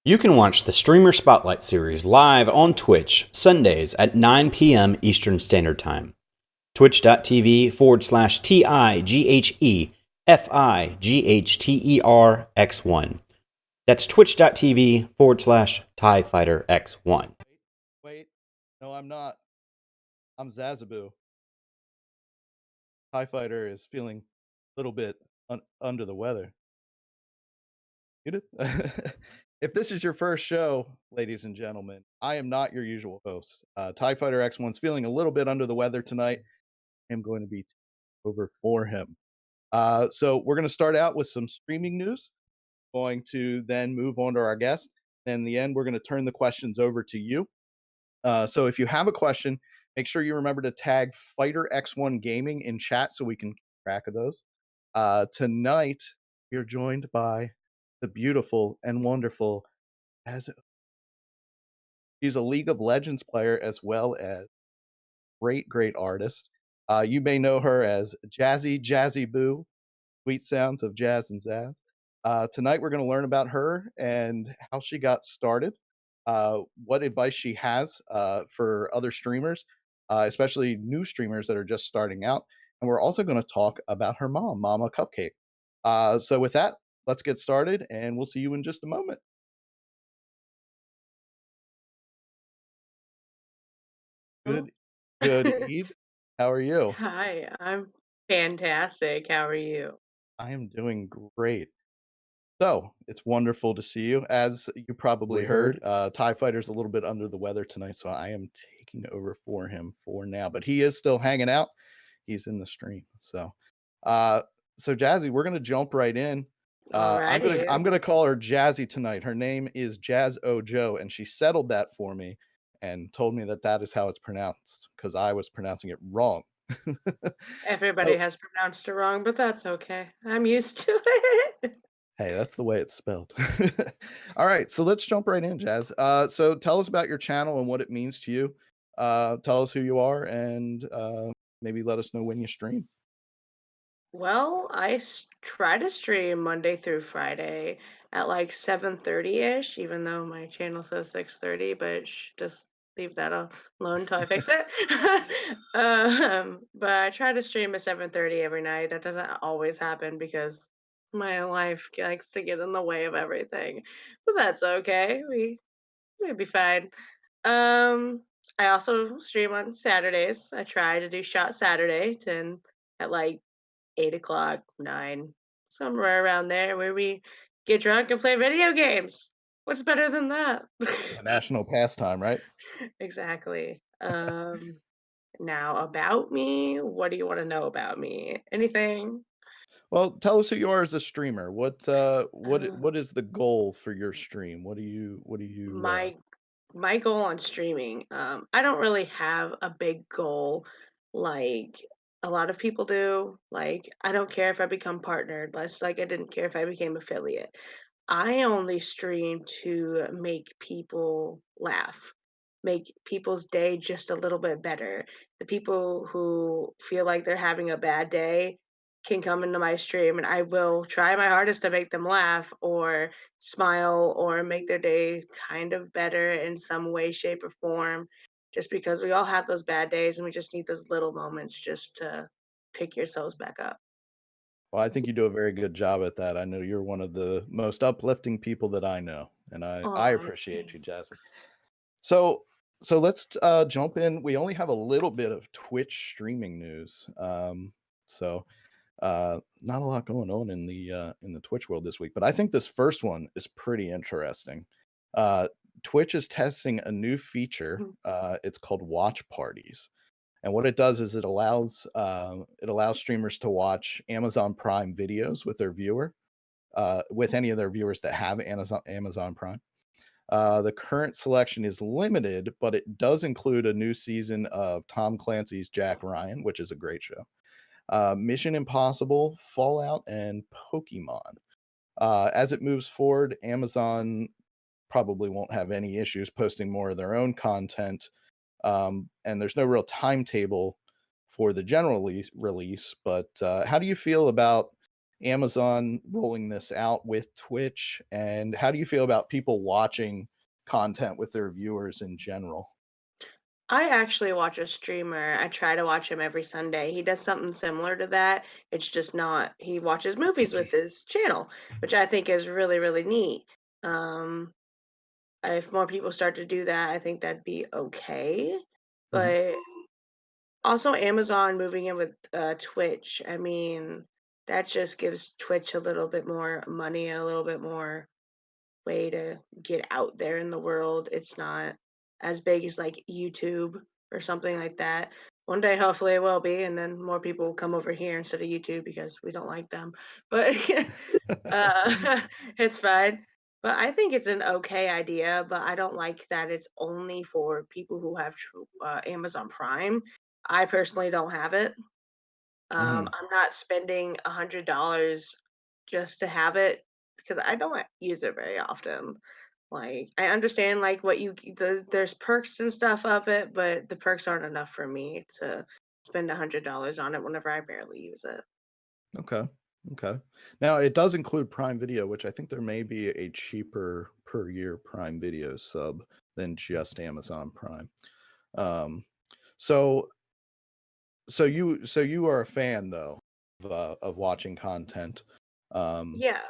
You can watch the Streamer Spotlight series live on Twitch Sundays at 9 p.m. Eastern Standard Time. Twitch.tv/TIGHEFIGHTERX1. That's twitch.tv/TIE Fighter X1. Wait. No, I'm not. I'm JAZZ0EJO. TIE Fighter is feeling a little bit under the weather. If this is your first show, ladies and gentlemen, I am not your usual host. TIE Fighter X1's feeling a little bit under the weather tonight. I'm going to be over for him. So we're going to start out with some streaming news. Going to then move on to our guest. And in the end, we're going to turn the questions over to you. So if you have a question, make sure you remember to tag Fighter X1 Gaming in chat so we can keep track of those. Tonight, we're joined by the beautiful and wonderful JAZZ0EJO. She's a League of Legends player as well as great artist. You may know her as JAZZ0EJO, Sweet Sounds of Jazz and Zazz. Tonight, we're going to learn about her and how she got started, what advice she has for other streamers, especially new streamers that are just starting out. And we're also going to talk about her mom, Mama Cupcake. So with that, let's get started, and we'll see you in just a moment. Good Eve. How are you? Hi, I'm fantastic. How are you? I am doing great. So it's wonderful to see you. As you probably heard, TIE Fighter's a little bit under the weather tonight, so I am taking over for him for now. But he is still hanging out. He's in the stream. So Jazzy, we're gonna jump right in. Alrighty. I'm gonna call her Jazzy tonight. Her name is JAZZ0EJO, and she settled that for me and told me that that is how it's pronounced because I was pronouncing it wrong. Everybody So, has pronounced it wrong, but that's okay. I'm used to it. hey, that's the way it's spelled. All right, so let's jump right in, Jazz. So tell us about your channel and what it means to you. Tell us who you are and maybe let us know when you stream. Well, try to stream Monday through Friday at like 7:30-ish, even though my channel says 6:30, but just leave that alone until I fix it. But I try to stream at 7:30 every night. That doesn't always happen because my life likes to get in the way of everything. But that's okay. We'll be fine. Um, I also stream on Saturdays. I try to do Shot Saturday 10 at like 8 o'clock, 9, somewhere around there where we get drunk and play video games. What's better than that? It's the national pastime, right? Exactly. Now about me, what do you want to know about me? Anything? Well, tell us who you are as a streamer. Uh, What is the goal for your stream? What do you my goal on streaming, I don't really have a big goal like a lot of people do. Like, I don't care if I become partnered, less like I didn't care if I became affiliate. I only stream to make people laugh, make people's day just a little bit better. The people who feel like they're having a bad day can come into my stream and I will try my hardest to make them laugh or smile or make their day kind of better in some way, shape, or form. Just because we all have those bad days and we just need those little moments just to pick yourselves back up. Well, I think you do a very good job at that. I know you're one of the most uplifting people that I know, and I Oh, appreciate you, Jazzy. So let's jump in. We only have a little bit of Twitch streaming news. So not a lot going on in the Twitch world this week, but I think this first one is pretty interesting. Uh, Twitch is testing a new feature. It's called Watch Parties, and what it does is it allows streamers to watch Amazon Prime videos with their viewer, with any of their viewers that have Amazon Prime. The current selection is limited, but it does include a new season of Tom Clancy's Jack Ryan, which is a great show. Mission Impossible, Fallout, and Pokemon. As it moves forward, Amazon probably won't have any issues posting more of their own content. And there's no real timetable for the general release. But how do you feel about Amazon rolling this out with Twitch, and how do you feel about people watching content with their viewers in general? I actually watch a streamer. I try to watch him every Sunday. He does something similar to that. It's just not he watches movies with his channel, which I think is really, really neat. Um, if more people start to do that, I think that'd be okay. Mhm. But also Amazon moving in with Twitch. I mean, that just gives Twitch a little bit more money, a little bit more way to get out there in the world. It's not as big as like YouTube or something like that. One day, hopefully, it will be, and then more people will come over here instead of YouTube because we don't like them. But it's fine. But I think it's an okay idea, but I don't like that it's only for people who have Amazon Prime. I personally don't have it. Mhm. I'm not spending $100 just to have it because I don't use it very often. Like, I understand like what there's perks and stuff of it, but the perks aren't enough for me to spend $100 on it whenever I barely use it. Okay. Okay. Now it does include Prime Video, which I think there may be a cheaper per year Prime Video sub than just Amazon Prime. Um, so so you are a fan though of watching content. Um, Yeah.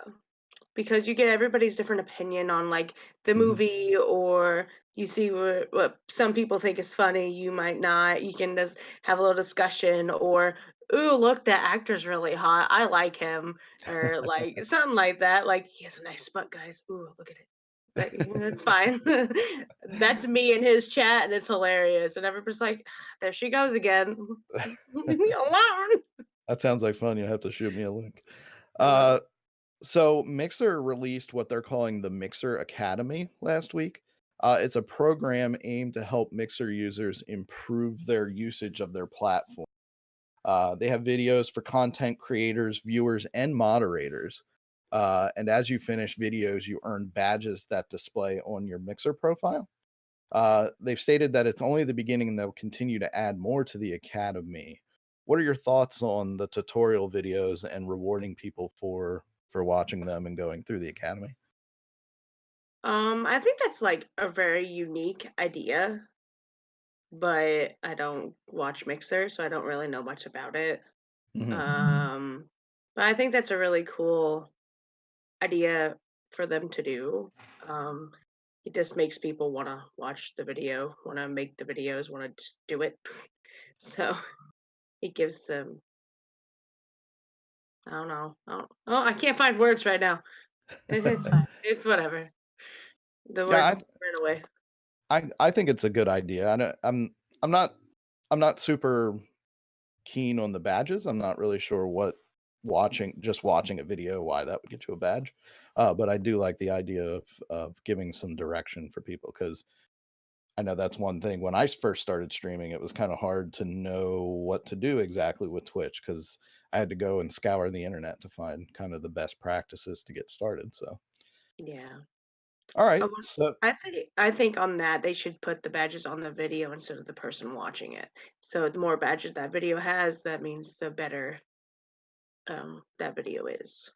Because you get everybody's different opinion on like the mhm. movie, or you see what some people think is funny, you might not. You can just have a little discussion, or ooh, look, that actor's really hot. I like him, or like something like that. Like he has a nice butt, guys. Ooh, look at it. Like, it's fine. That's me in his chat, and it's hilarious. And everybody's like, there she goes again. Leave me alone. That sounds like fun. You'll have to shoot me a link. I will. Uh, so Mixer released what they're calling the Mixer Academy last week. It's a program aimed to help Mixer users improve their usage of their platform. They have videos for content creators, viewers, and moderators. And as you finish videos, you earn badges that display on your Mixer profile. They've stated that it's only the beginning and they'll continue to add more to the academy. What are your thoughts on the tutorial videos and rewarding people for watching them and going through the academy? I think that's like a very unique idea, but I don't watch Mixer, so I don't really know much about it. Mhm. Um, but I think that's a really cool idea for them to do. Um, it just makes people want to watch the video, want to make the videos, want to just do it. So it gives them, I don't know. Oh, I can't find words right now. It's fine. It's whatever. The Yeah, word ran away. I think it's a good idea. I'm not I'm not super keen on the badges. I'm not really sure what watching a video why that would get you a badge. But I do like the idea of giving some direction for people because I know that's one thing. When I first started streaming, it was kind of hard to know what to do exactly with Twitch because I had to go and scour the internet to find kind of the best practices to get started. So, Yeah. all right. Oh, So, I think on that they should put the badges on the video instead of the person watching it. So the more badges that video has, that means the better that video is,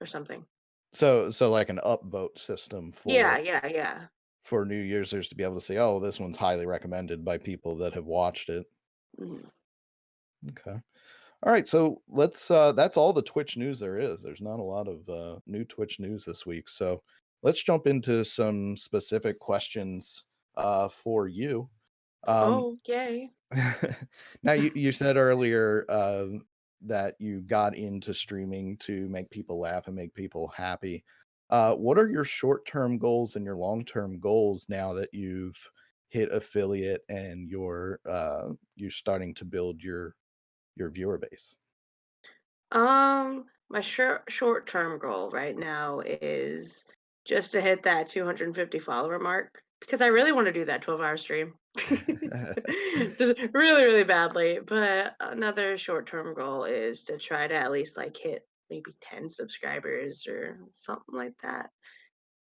or something. so like an upvote system Yeah, yeah, yeah. for new users to be able to say, oh, this one's highly recommended by people that have watched it. Mhm. Okay. All right. So that's all the Twitch news there is. There's not a lot of new Twitch news this week. So let's jump into some specific questions for you. Um, Oh, yay. now you said earlier that you got into streaming to make people laugh and make people happy. What are your short-term goals and your long-term goals now that you've hit affiliate and you're starting to build your viewer base? My short-term goal right now is just to hit that 250 follower mark because I really want to do that 12-hour stream. Just really, really badly. But another short-term goal is to try to at least like hit maybe 10 subscribers or something like that.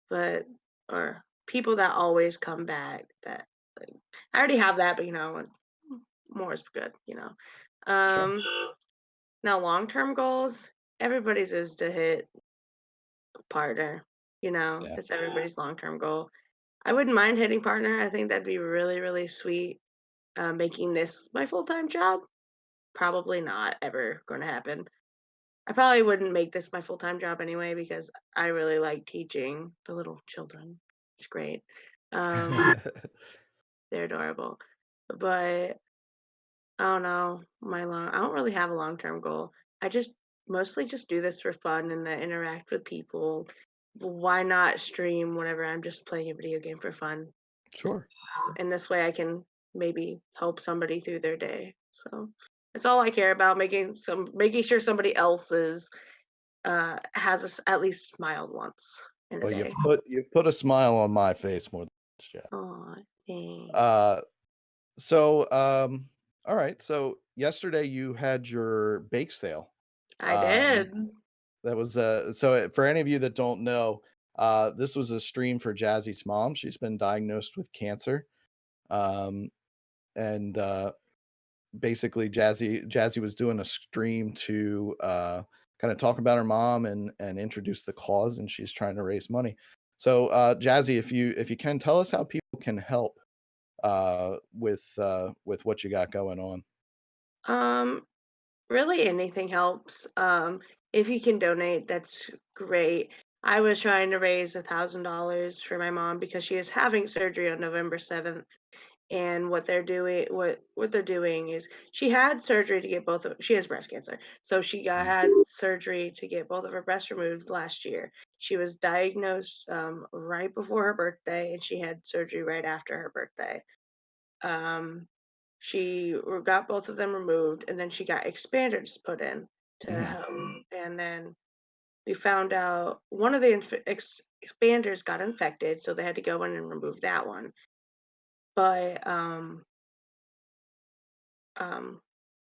But or people that always come back that like I already have that, but more is good. Sure. Um Now long-term goals? everybody's is to hit partner. Yeah. That's everybody's long-term goal. I wouldn't mind hitting partner. I think that'd be really, really sweet. Making this my full-time job, probably not ever going to happen. I probably wouldn't make this my full-time job anyway because I really like teaching the little children. It's great. Um, they're adorable. But I don't know, I don't really have a long-term goal. I just mostly just do this for fun and to interact with people. Why not stream whenever I'm just playing a video game for fun? Sure. And this way I can maybe help somebody through their day. So that's all I care about, making sure somebody else's at least smiled once in a Well, day. you've put a smile on my face more than once, Jeff. Oh, dang. Uh, so all right. So yesterday you had your bake sale. I Um, did. that was for any of you that don't know, this was a stream for Jazzy's mom. She's been diagnosed with cancer. Um, and basically Jazzy was doing a stream to kind of talk about her mom and introduce the cause, and she's trying to raise money. So Jazzy, if you can tell us how people can help with what you got going on. Um, Really anything helps. If you can donate, that's great. I was trying to raise $1,000 for my mom because she is having surgery on November 7th. And what they're doing is she had surgery to get she has breast cancer. So had surgery to get both of her breasts removed last year. She was diagnosed right before her birthday and she had surgery right after her birthday. Um, she got both of them removed, and then she got expanders put in to Mhm. help. And then we found out one of the expanders got infected, so they had to go in and remove that one. But um,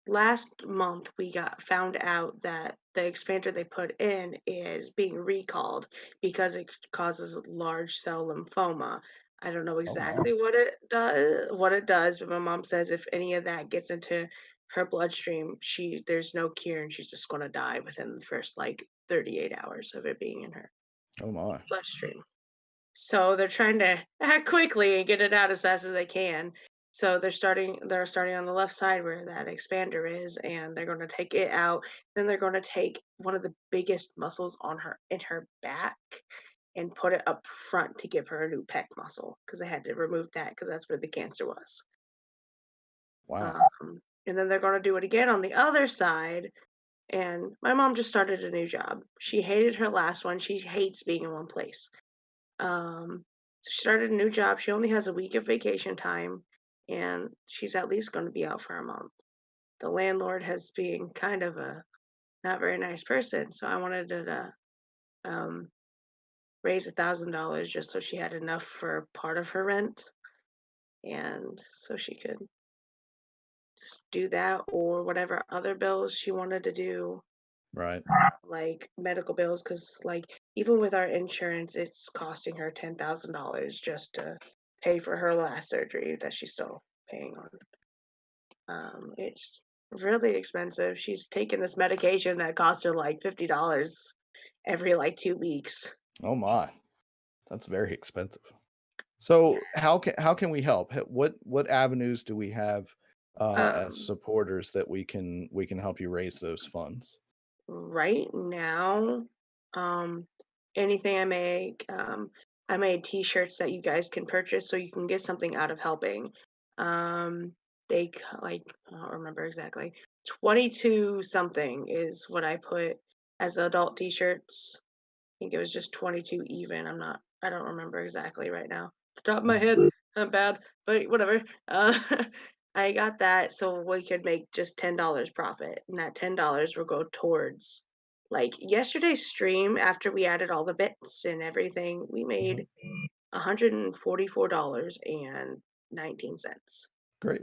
last month we got found out that the expander they put in is being recalled because it causes large cell lymphoma. I don't know Oh my. exactly what it does, but my mom says if any of that gets into her bloodstream, there's no cure and she's just going to die within the first like 38 hours of it being in her Oh my. bloodstream. So they're trying to act quickly and get it out as fast as they can. So they're starting on the left side where that expander is, and they're gonna take it out. Then they're gonna take one of the biggest muscles on her in her back and put it up front to give her a new pec muscle because they had to remove that because that's where the cancer was. Wow. And then they're gonna do it again on the other side. And my mom just started a new job. She hated her last one. She hates being in one place. So she started a new job. She only has a week of vacation time, and she's at least going to be out for a month. The landlord has been kind of a not very nice person, so I wanted to um, raise $1,000 just so she had enough for part of her rent, and so she could just do that or whatever other bills she wanted to do, Right. like medical bills, because like even with our insurance, it's costing her $10,000 just to pay for her last surgery that she's still paying on. It's really expensive. She's taking this medication that costs her like $50 every like 2 weeks. Oh my. That's very expensive. So how can we help? What avenues do we have as Um, supporters that we can help you raise those funds? right now, um, anything I made T-shirts that you guys can purchase so you can get something out of helping. Um, like I don't remember exactly. 22 something is what I put as adult T-shirts. I think it was just 22 even. I don't remember exactly right now. Off the top of my head, I'm bad, but whatever. I got that so we could make just $10 profit, and that $10 will go towards like yesterday's stream after we added all the bits and everything, we Mhm. made $144.19 Great.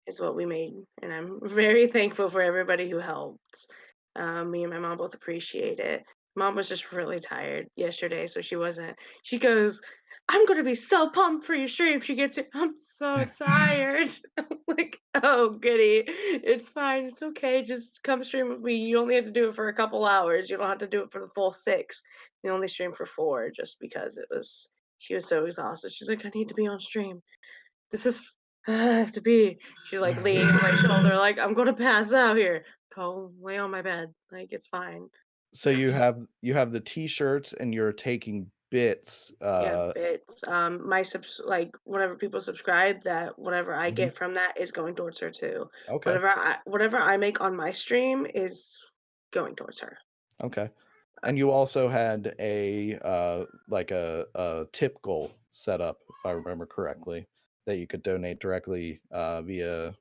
is what we made, and I'm very thankful for everybody who helped. Me and my mom both appreciate it. Mom was just really tired yesterday, so she wasn't. She goes, I'm gonna be so pumped for your stream. She gets it. I'm so tired. I'm like, oh goody. It's fine. It's okay. Just come stream with me. You only have to do it for a couple hours. You don't have to do it for the full 6. We only streamed for 4 just because she was so exhausted. She's like, I need to be on stream. This is I have to be. She like leaned on my shoulder, like, I'm gonna pass out here. Go lay on my bed. Like it's fine. So you have the T-shirts and you're taking bits. Yeah, bits. My subs like whenever people subscribe, that whatever I Mhm. get from that is going towards her too. Okay. Whatever I make on my stream is going towards her. Okay. And you also had a like a tip goal set up, if I remember correctly, that you could donate directly via,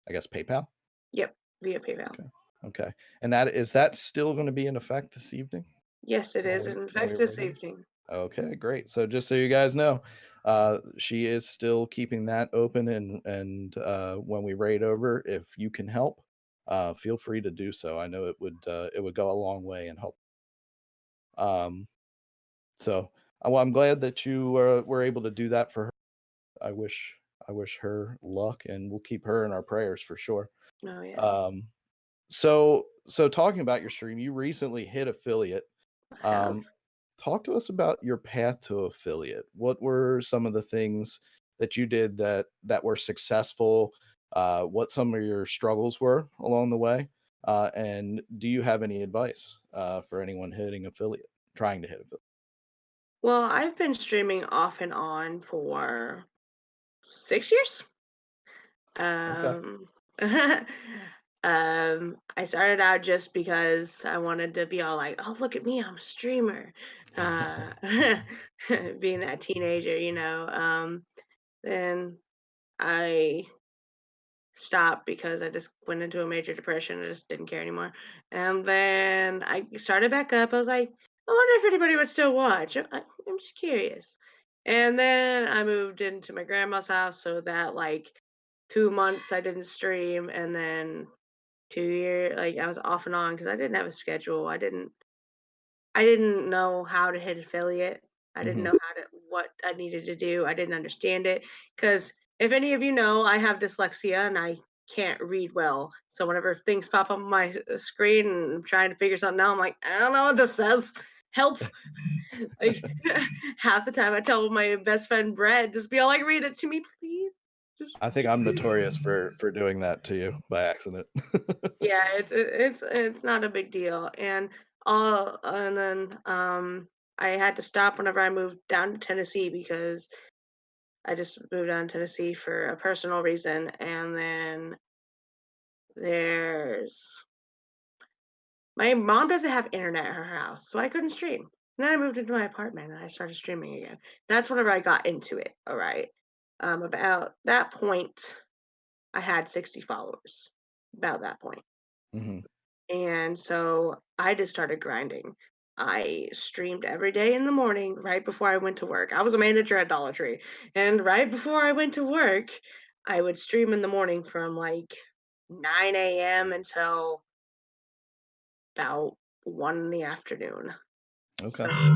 I guess, PayPal. Yep, via PayPal. Okay. Okay. And that still going to be in effect this evening Yes, it is. while In while we fact, write this over? evening. Okay, great. So just so you guys know, she is still keeping that open, and when we raid over, if you can help, feel free to do so. I know it would go a long way and help. Um, so well, I'm glad that you were able to do that for her. I wish her luck, and we'll keep her in our prayers for sure. Oh yeah, Um, so talking about your stream, you recently hit affiliate. I have. Um, Talk to us about your path to affiliate. What were some of the things that you did that were successful? What some of your struggles were along the way? And do you have any advice for anyone hitting affiliate, trying to hit affiliate? Well, I've been streaming off and on for 6 years. Okay. Um, I started out just because I wanted to be all like, "Oh, look at me, I'm a streamer." Uh, being that teenager, you know. Then I stopped because I just went into a major depression. I just didn't care anymore. And then I started back up. I was like, I wonder if anybody would still watch. I'm just curious. And then I moved into my grandma's house, so that like 2 months I didn't stream, and then 2 years like I was off and on because I didn't have a schedule. I didn't know how to hit affiliate. I didn't Hmm. know what I needed to do. I didn't understand it because if any of you know, I have dyslexia and I can't read well. So whenever things pop up on my screen and I'm trying to figure something out, I'm like, I don't know what this says. Help! Like half the time, I tell my best friend Brett, just be all like, read it to me, please. Just, I think just I'm notorious for doing that to you by accident. yeah, it's not a big deal, and then I had to stop whenever I moved down to Tennessee because I just moved down to Tennessee for a personal reason, and then there's my mom doesn't have internet at her house, so I couldn't stream. And then I moved into my apartment and I started streaming again. That's whenever I got into it. All right, about that point, I had 60 followers. About that point. Hmm. And so I just started grinding. I streamed every day in the morning right before I went to work. I was a manager at Dollar Tree. And right before I went to work, I would stream in the morning from like 9 a.m. until about 1 in the afternoon. So Okay.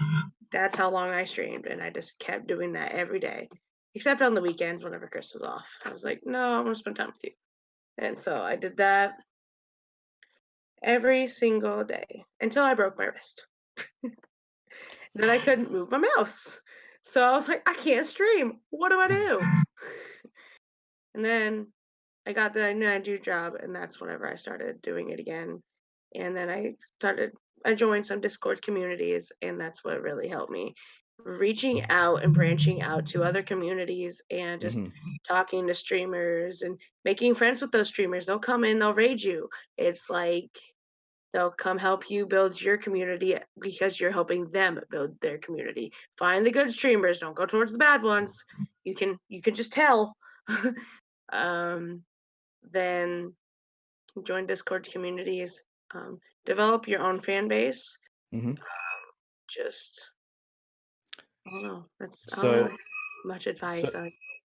that's how long I streamed. And I just kept doing that every day, except on the weekends whenever Chris was off. I was like, no, I want to spend time with you. And so I did that every single day until I broke my wrist. Then I couldn't move my mouse. So I was like, I can't stream. What do I do? And then I got the new job, and that's whenever I started doing it again. And then I joined some Discord communities, and that's what really helped me. Reaching out and branching out to other communities and just Hmm. talking to streamers and making friends with those streamers. They'll come in, they'll raid you. It's like they'll come help you build your community because you're helping them build their community. Find the good streamers, don't go towards the bad ones. You can just tell. um, then join Discord communities. Develop your own fan base. Hmm. Just I don't know. I don't really So have much so advice.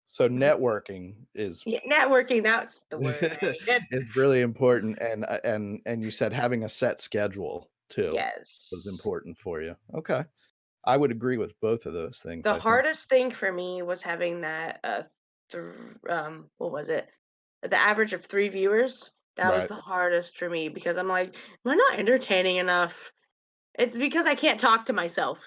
so networking is Yeah, networking. That's the word I needed. is really important, and you said having a set schedule too was Yes. important for you. Okay. I would agree with both of those things. The I think hardest thing for me was having that, what was it? The average of 3 viewers. That was right. the hardest for me because I'm like, "Am I not entertaining enough?" It's because I can't talk to myself.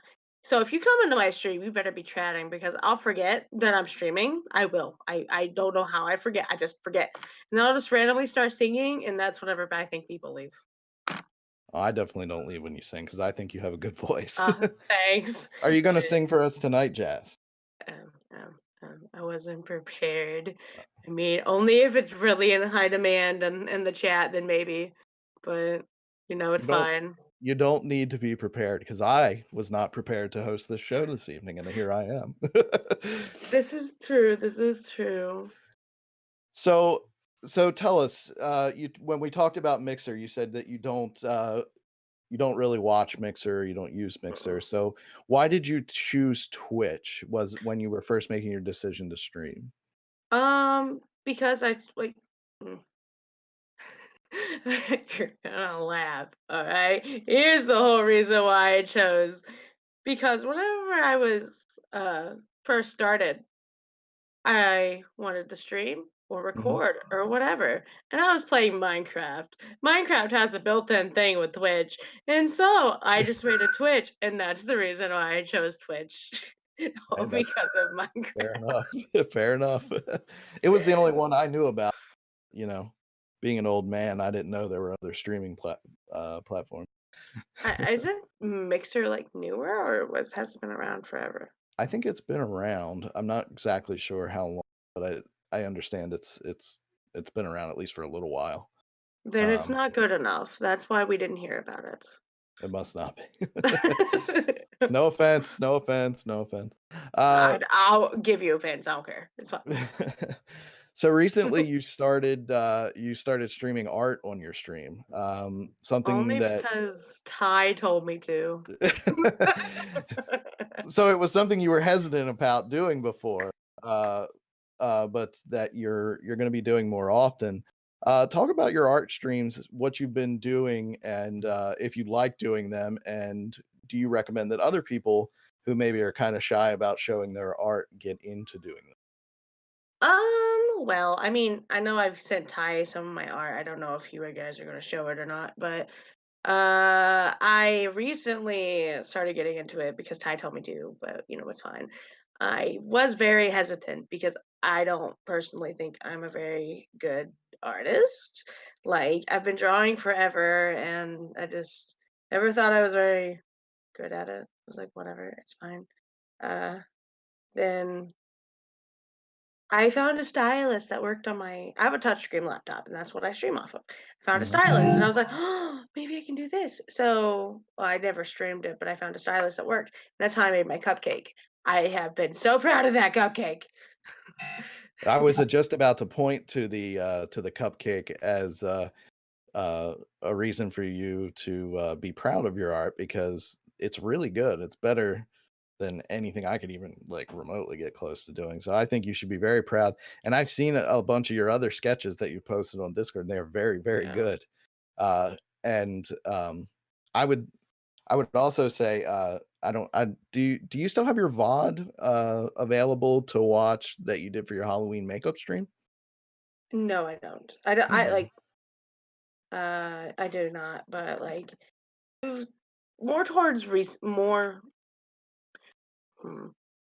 So if you come into my stream, you better be chatting because I'll forget that I'm streaming. I will. I don't know how I forget. I just forget. And then I'll just randomly start singing, and that's whenever I think people leave. I definitely don't leave when you sing because I think you have a good voice. Thanks. Are you going to sing for us tonight, Jazz? I wasn't prepared. I mean, only if it's really in high demand and in the chat, then maybe. But it's You don't. fine. You don't need to be prepared because I was not prepared to host this show this evening, and here I am. This is true. This is true. So so tell us, you when we talked about Mixer, you said that you don't really watch Mixer, you don't use Mixer. Mm. So why did you choose Twitch? Was when you were first making your decision to stream? Because like, mm, you're gonna laugh. All right. Here's the whole reason why I chose. Because whenever I was first started, I wanted to stream or Mhm. record or whatever. And I was playing Minecraft. Minecraft has a built-in thing with Twitch. And so I just made a Twitch, and that's the reason why I chose Twitch. All Hey, that's because of fair Minecraft. enough. Fair enough. It was the only one I knew about, you know, being an old man, I didn't know there were other streaming platforms. Isn't Mixer like newer or has it been around forever? I think it's been around. I'm not exactly sure how long, but I understand it's been around at least for a little while. Then it's Um, not good enough. That's why we didn't hear about it must not be. it. No offense, no offense, no offense. Uh, I'll give you offense. I don't care. It's fine. so recently you started streaming art on your stream. Something Only that because Ty told me to. so it was something you were hesitant about doing before, uh, but that you're going to be doing more often. Talk about your art streams, what you've been doing, and if you like doing them, and do you recommend that other people who maybe are kind of shy about showing their art get into doing them? Well, I mean, I know I've sent Ty some of my art. I don't know if you guys are gonna show it or not, but I recently started getting into it because Ty told me to, but it's fine. I was very hesitant because I don't personally think I'm a very good artist. Like, I've been drawing forever and I just never thought I was very good at it. I was like, whatever, it's fine. Uh, then I found a stylus that worked on I have a touchscreen laptop, and that's what I stream off of. I found a Mhm. stylus, and I was like, "Oh, maybe I can do this." So, well, I never streamed it, but I found a stylus that worked. That's how I made my cupcake. I have been so proud of that cupcake. I was just about to point to the cupcake as a reason for you to be proud of your art because it's really good. It's better than anything I could even like remotely get close to doing. So I think you should be very proud. And I've seen a bunch of your other sketches that you posted on Discord. And they're very, very Yeah. good. And I would I would also say I don't I do you still have your VOD available to watch that you did for your Halloween makeup stream? No, I don't. I don't, I Okay. like I do not, but like more towards more. Hmm.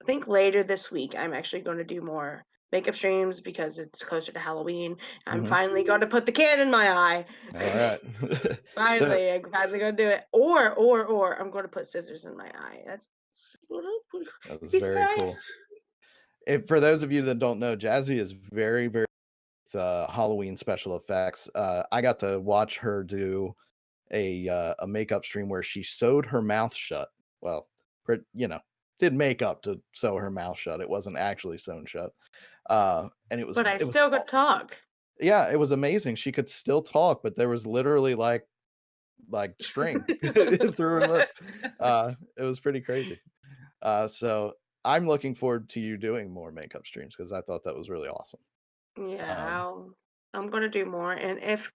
I think later this week, I'm actually going to do more makeup streams because it's closer to Halloween. I'm Mhm. finally going to put the can in my eye. All right. So Finally, I'm finally going to do it. Or I'm going to put scissors in my eye. That's that was be very surprised. cool. If for those of you that don't know, Jazzy is very, very Halloween special effects. I got to watch her do a makeup stream where she sewed her mouth shut. Well, you know, did makeup to sew her mouth shut. It wasn't actually sewn shut. And But I it was still could talk. yeah, it was amazing. She could still talk, but there was literally like string through her lips. It was pretty crazy. So I'm looking forward to you doing more makeup streams because I thought that was really awesome. Yeah, Um, I'm going to do more. And if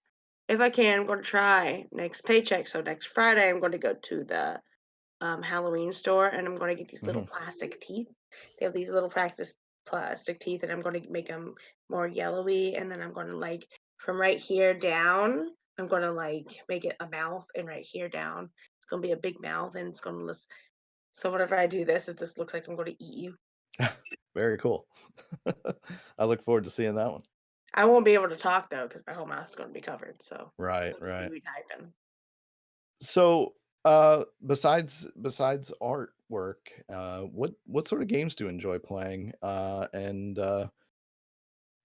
I can, I'm going to try next paycheck. So next Friday, I'm going to go to the Halloween store, and I'm gonna get these little Mhm. plastic teeth. They have these little practice plastic teeth, and I'm gonna make them more yellowy, and then I'm gonna like from right here down, I'm gonna like make it a mouth, and right here down, it's gonna be a big mouth, and it's gonna look. So whenever I do this, it just looks like I'm gonna eat you. Very cool. I look forward to seeing that one. I won't be able to talk though, because my whole mouth is gonna be covered. So Right, you'll just be right. me typing. So, besides artwork, what sort of games do you enjoy playing? And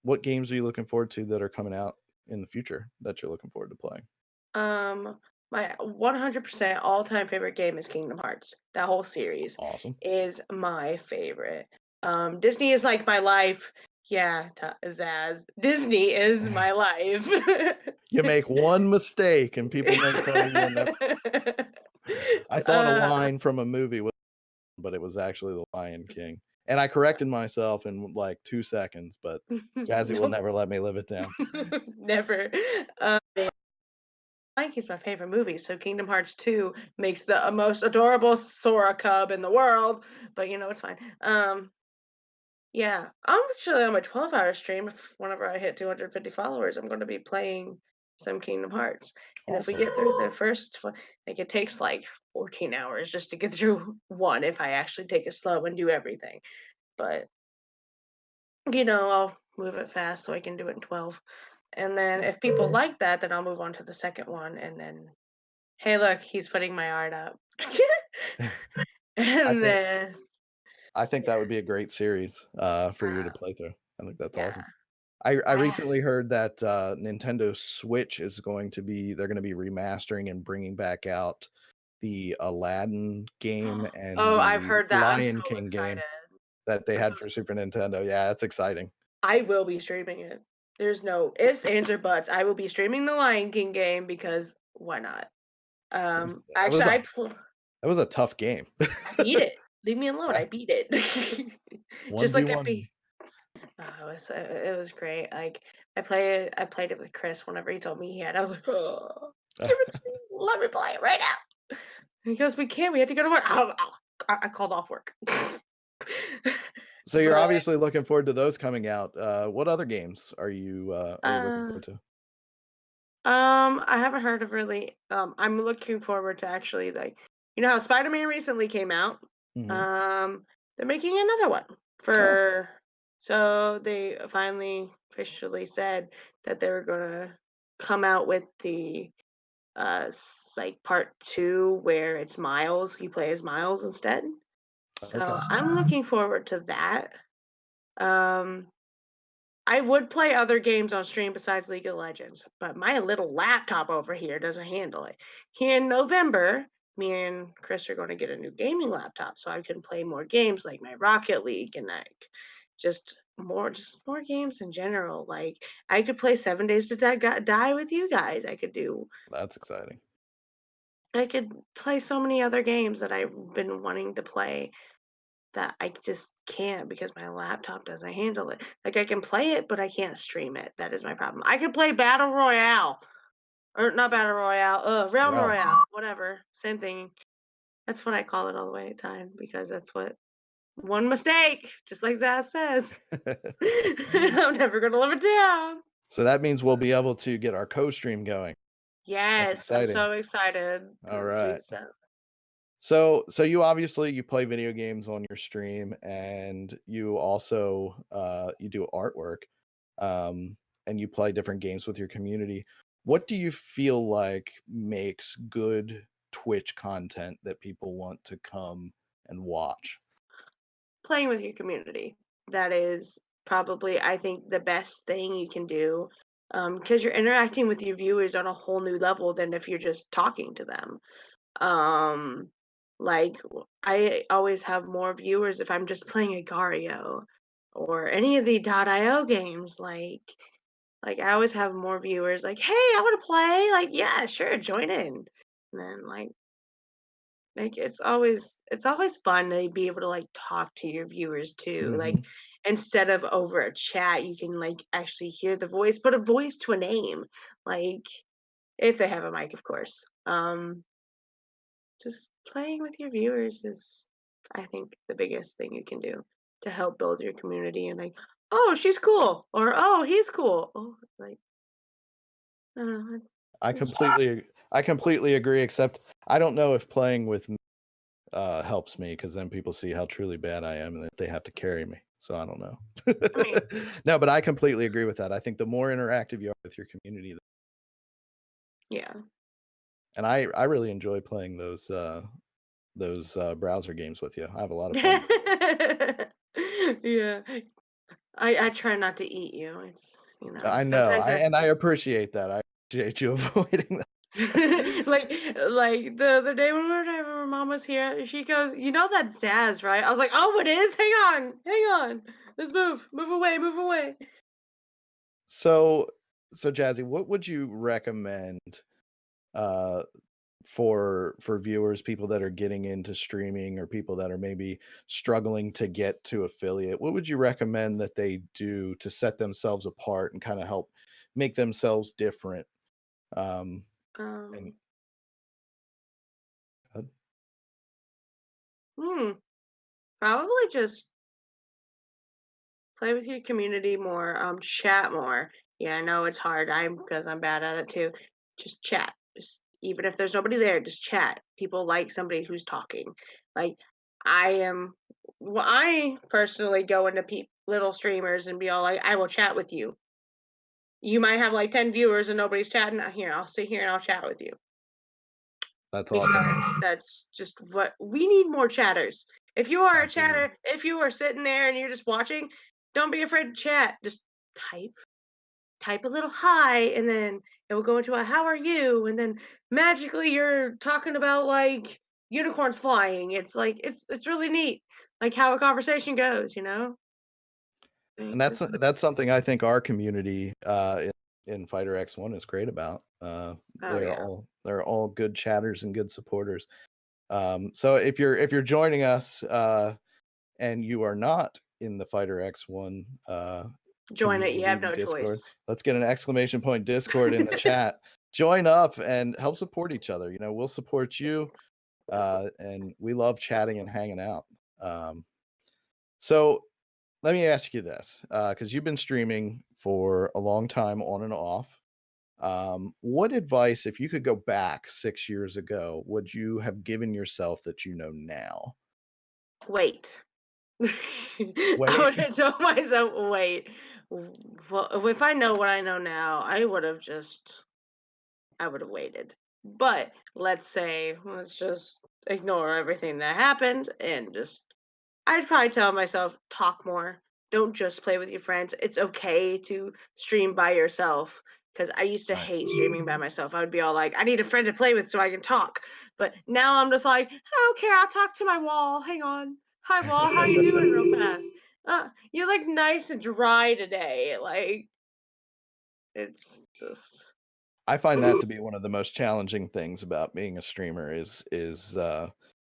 what games are you looking forward to that are coming out in the future that you're looking forward to playing? Um, my 100% all-time favorite game is Kingdom Hearts. That whole series Awesome. is my favorite. Disney is like my life. Yeah, Zaz. Disney is my life. You make one mistake and people make fun of you. And I thought a uh, line from a movie was, but it was actually The Lion King. And I corrected myself in like 2 seconds, but Jazzy will nope, never let me live it down. never. Lion King's my favorite movie, so Kingdom Hearts 2 makes the most adorable Sora cub in the world, but it's fine. Yeah, I'm actually on my 12-hour stream. If whenever I hit 250 followers, I'm going to be playing some Kingdom Hearts. And if we Awesome. get through the first one, like it takes like 14 hours just to get through one if I actually take it slow and do everything. But I'll move it fast so I can do it in 12. And then if people like that, then I'll move on to the second one. And then, hey, look, he's putting my art up. I And think then, I think that yeah, would be a great series for you to uh, play through. I think that's yeah. awesome. I I recently heard that Nintendo Switch is going to be they're going to be remastering and bringing back out the Aladdin game and Oh, I've the heard that. I'm so Lion King excited. game that they I'm had so for Super Nintendo. Yeah, that's exciting. I will be streaming it. There's no ifs, ands, or buts. I will be streaming the Lion King game because why not? It was, that Actually, was a that was a tough game. I beat it. Leave me alone. Yeah, I beat it. Just like at 1v1. me. It was great. Like I played it with Chris whenever he told me he had. I was like, oh, give it to me. Let me play it right now. He goes, we can't. We have to go to work. I called off work. So you're But obviously looking forward to those coming out. What other games are you looking uh, forward to? I haven't heard of really. I'm looking forward to actually like, how Spider-Man recently came out. Hmm. Um, they're making another one Oh, for. So they finally officially said that they were gonna come out with the like part two where it's Miles. You play as Miles instead. So okay. I'm looking forward to that. Um, I would play other games on stream besides League of Legends, but my little laptop over here doesn't handle it. Here in November, me and Chris are going to get a new gaming laptop so I can play more games like my Rocket League and like just more games in general. Like I could play 7 Days to Die with you guys. That's exciting. I could play so many other games that I've been wanting to play that I just can't because my laptop doesn't handle it. Like I can play it, but I can't stream it. That is my problem. I can play Battle Royale or not Battle Royale, Realm Realm. Royale, whatever, same thing. That's what I call it all the way at time because that's what one mistake, just like Zaz says. I'm never gonna live it down. So that means we'll be able to get our co-stream going. That's Yes, I'm exciting. so excited All to right. sweet stuff. So you obviously you play video games on your stream and you also you do artwork um and you play different games with your community. What do you feel like makes good Twitch content that people want to come and watch? Playing with your community. That is probably, I think, the best thing you can do because you're interacting with your viewers on a whole new level than if you're just talking to them. Um, like, I always have more viewers if I'm just playing Agario or any of the .io games. Like I always have more viewers. Like, hey, I want to play. Like, yeah, sure, join in. And then like it's always fun to be able to like talk to your viewers too. Like Hmm. instead of over a chat, you can like actually hear the voice, put a voice to a name. Like if they have a mic, of course. just playing with your viewers is, I think, the biggest thing you can do to help build your community and like, oh, she's cool, or oh, he's cool. Oh, like, I don't know. I It's completely I completely agree, except I don't know if playing with helps me because then people see how truly bad I am and that they have to carry me. So I don't know. I mean, No, but I completely agree with that. I think the more interactive you are with your community, yeah. and I really enjoy playing those browser games with you. I have a lot of fun. Yeah. I try not to eat you. It's, I know. sometimes I appreciate that. I appreciate you avoiding that. like the other day when we were driving, my mom was here. She goes, "You know that's Jazz, right?" I was like, "Oh, it is. Hang on. Let's move away, move away." So so Jazzy, what would you recommend uh for viewers, people that are getting into streaming or people that are maybe struggling to get to affiliate? What would you recommend that they do to set themselves apart and kind of help make themselves different? Um and Um, uh, hmm, Probably just play with your community more, chat more. Yeah, I know it's hard. Because I'm bad at it too. Just chat. Just even if there's nobody there, just chat. People like somebody who's talking. Like I am. Well, I personally go into little streamers and be all like, "I will chat with you." You might have like 10 viewers and nobody's chatting. Here, I'll sit here and I'll chat with you that's awesome. because that's just what we need, more chatters. If you are a Absolutely. chatter, if you are sitting there and you're just watching, don't be afraid to chat. Just type a little hi, and then it will go into a how are you, and then magically you're talking about like unicorns flying. It's like it's really neat, like how a conversation goes. And It's that's something I think our community in Fighter X1 is great about. oh yeah. They're all good chatters and good supporters. So if you're joining us and you are not in the Fighter X1 Join it, you community have no Discord, choice. let's get an exclamation point Discord in the chat. Join up and help support each other. You know, we'll support you, and we love chatting and hanging out. Um, so let me ask you this, because you've been streaming for a long time on and off. What advice, if you could go back 6 years ago, would you have given yourself that you know now? Wait. I Wait. would have told myself, wait. Well, if I know what I know now, I would have waited. But let's just ignore everything that happened and just, I'd probably tell myself, talk more. Don't just play with your friends. It's okay to stream by yourself. Because I used to Right. hate streaming by myself. I would be all like, I need a friend to play with so I can talk. But now I'm just like, I don't care. I'll talk to my wall. Hang on. Hi, wall. How you doing real fast? You look nice and dry today. Like, it's just. I find that to be one of the most challenging things about being a streamer is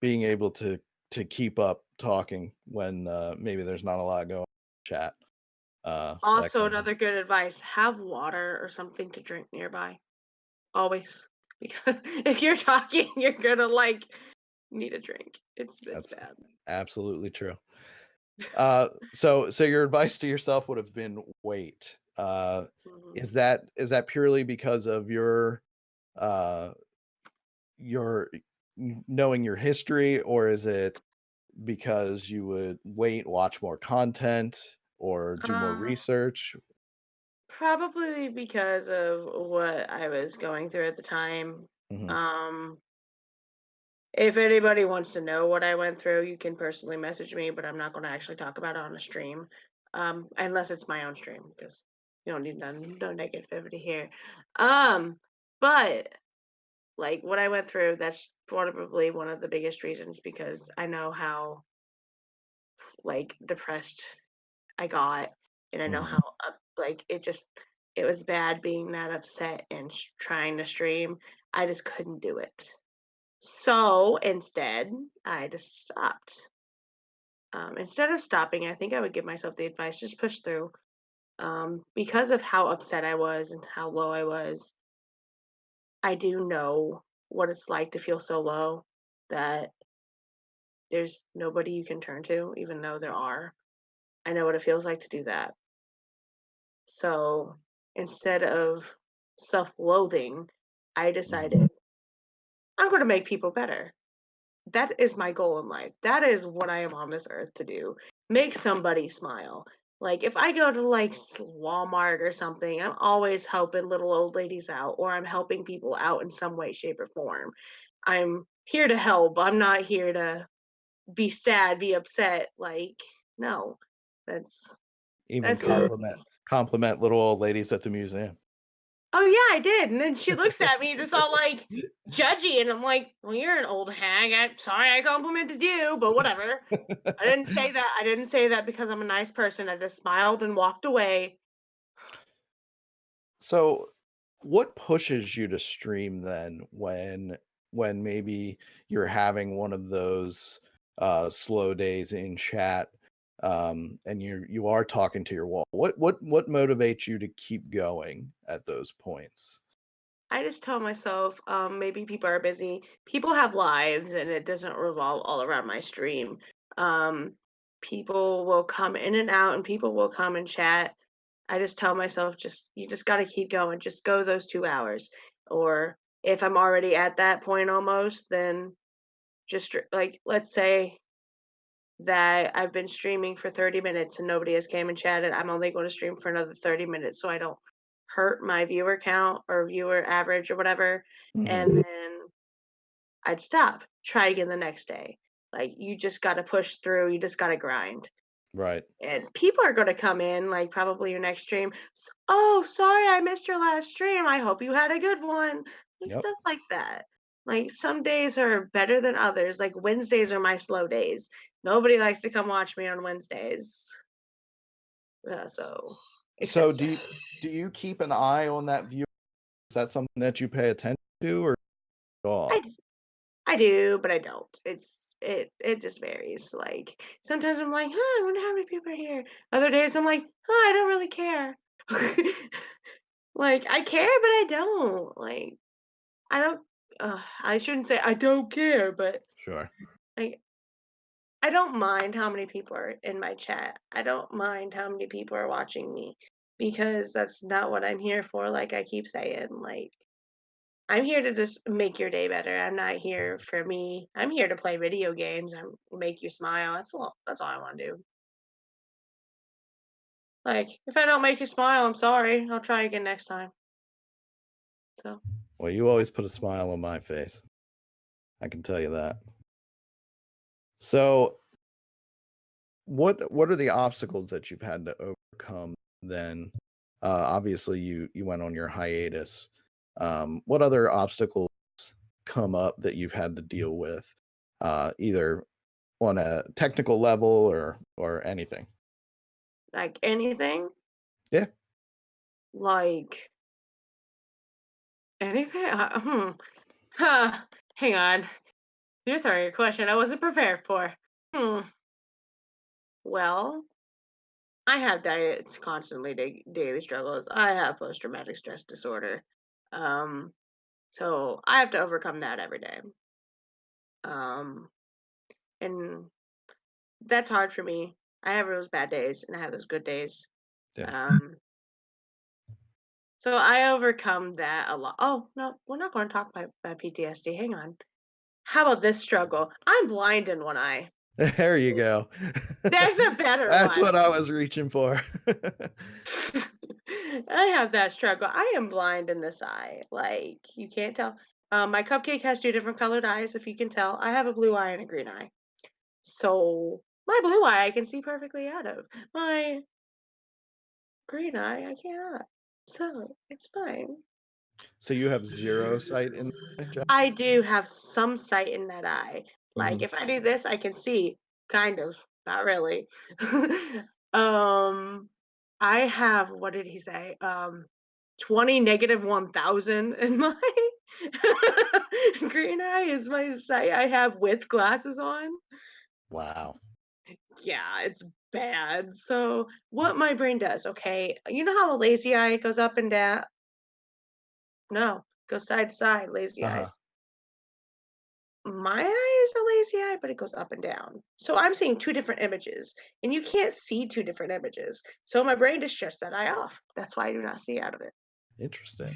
being able to keep up talking when maybe there's not a lot going on in chat. That Also, kind of another good advice, have water or something to drink nearby. Always. Because if you're talking, you're gonna like need a drink. It's that's bad. absolutely true. So your advice to yourself would have been wait. Mhm. Is that purely because of uh your knowing your history, or is it because you would wait, watch more content, or do more Uh, research? Probably because of what I was going through at the time. Mhm. Um, if anybody wants to know what I went through, you can personally message me, but I'm not going to actually talk about it on a stream, unless it's my own stream, because you don't need no negativity here. Um, but like what I went through, that's probably one of the biggest reasons because I know how like depressed I got, and I know how Mhm. it was bad being that upset and trying to stream. I just couldn't do it. So instead, I just stopped. Instead of stopping, I think I would give myself the advice, just push through. Because of how upset I was and how low I was, I do know what it's like to feel so low. that there's nobody you can turn to, even though there are. I know what it feels like to do that. So instead of self-loathing, I decided I'm going to make people better. That is my goal in life. That is what I am on this earth to do. Make somebody smile. Like if I go to like Walmart or something, I'm always helping little old ladies out or I'm helping people out in some way, shape, or form. I'm here to help. I'm not here to be sad, be upset. Like, no. That's Even that's not compliment little old ladies at the museum. Oh yeah, I did. And then she looks at me just all like judgy, and I'm like, "Well, you're an old hag. I'm sorry I complimented you, but whatever." I didn't say that. I didn't say that because I'm a nice person. I just smiled and walked away. So, what pushes you to stream then when maybe you're having one of those slow days in chat and you are talking to your wall? What motivates you to keep going at those points? I just tell myself, maybe people are busy. People have lives, and it doesn't revolve all around my stream. Um, People will come in and out, and people will come and chat. I just tell myself, just you just got to keep going. Just go those 2 hours. Or if I'm already at that point almost, then just like let's say that I've been streaming for 30 minutes and nobody has came and chatted. I'm only going to stream for another 30 minutes so I don't hurt my viewer count or viewer average or whatever. Mhm. And then I'd stop, try again the next day. Like you just got to push through, you just got to grind. Right. And people are going to come in, like probably your next stream. Oh, sorry, I missed your last stream. I hope you had a good one. Like Yep. stuff like that. Like some days are better than others. Like Wednesdays are my slow days. Nobody likes to come watch me on Wednesdays. So, So except do you keep an eye on that view? Is that something that you pay attention to or at all? I, d- I do, but I don't. It just varies. Like sometimes I'm like, huh, I wonder how many people are here. Other days I'm like, huh, I don't really care. Like I care, but I don't. Like I don't. I shouldn't say I don't care, but Sure. like I don't mind how many people are in my chat. I don't mind how many people are watching me because that's not what I'm here for. Like I keep saying, like I'm here to just make your day better. I'm not here for me. I'm here to play video games and make you smile. That's all I want to do. Like if I don't make you smile, I'm sorry. I'll try again next time. So Well, you always put a smile on my face. I can tell you that. So, what are the obstacles that you've had to overcome then? Obviously you went on your hiatus. What other obstacles come up that you've had to deal with, either on a technical level or anything? like anything, Yeah. like anything. Huh. Hang on. You're throwing a question I wasn't prepared for. Hmm. Well, I have diets constantly daily struggles. I have post traumatic stress disorder. Um, so I have to overcome that every day. Um, and that's hard for me. I have those bad days and I have those good days. Yeah. Um, so I overcome that a lot. Oh no, we're not going to talk about PTSD. Hang on. How about this struggle? I'm blind in one eye. There you go. There's a better That's one. what I was reaching for. I have that struggle. I am blind in this eye. Like you can't tell. My cupcake has two different colored eyes. If you can tell, I have a blue eye and a green eye. So my blue eye I can see perfectly out of. My green eye I cannot. So it's fine. So you have zero sight in the eye, Jack? I do have some sight in that eye. Like Mhm. if I do this, I can see. Kind of. Not really. um I have what did he say? 20 negative 1000 in my green eye is my sight I have with glasses on. Wow. Yeah, it's bad. So, what my brain does, okay, you know how a lazy eye goes up and down? No, goes side to side, lazy Uh-huh. eyes. my eye is a lazy eye, but it goes up and down. So I'm seeing two different images, and you can't see two different images. So my brain just shuts that eye off. That's why I do not see out of it. Interesting.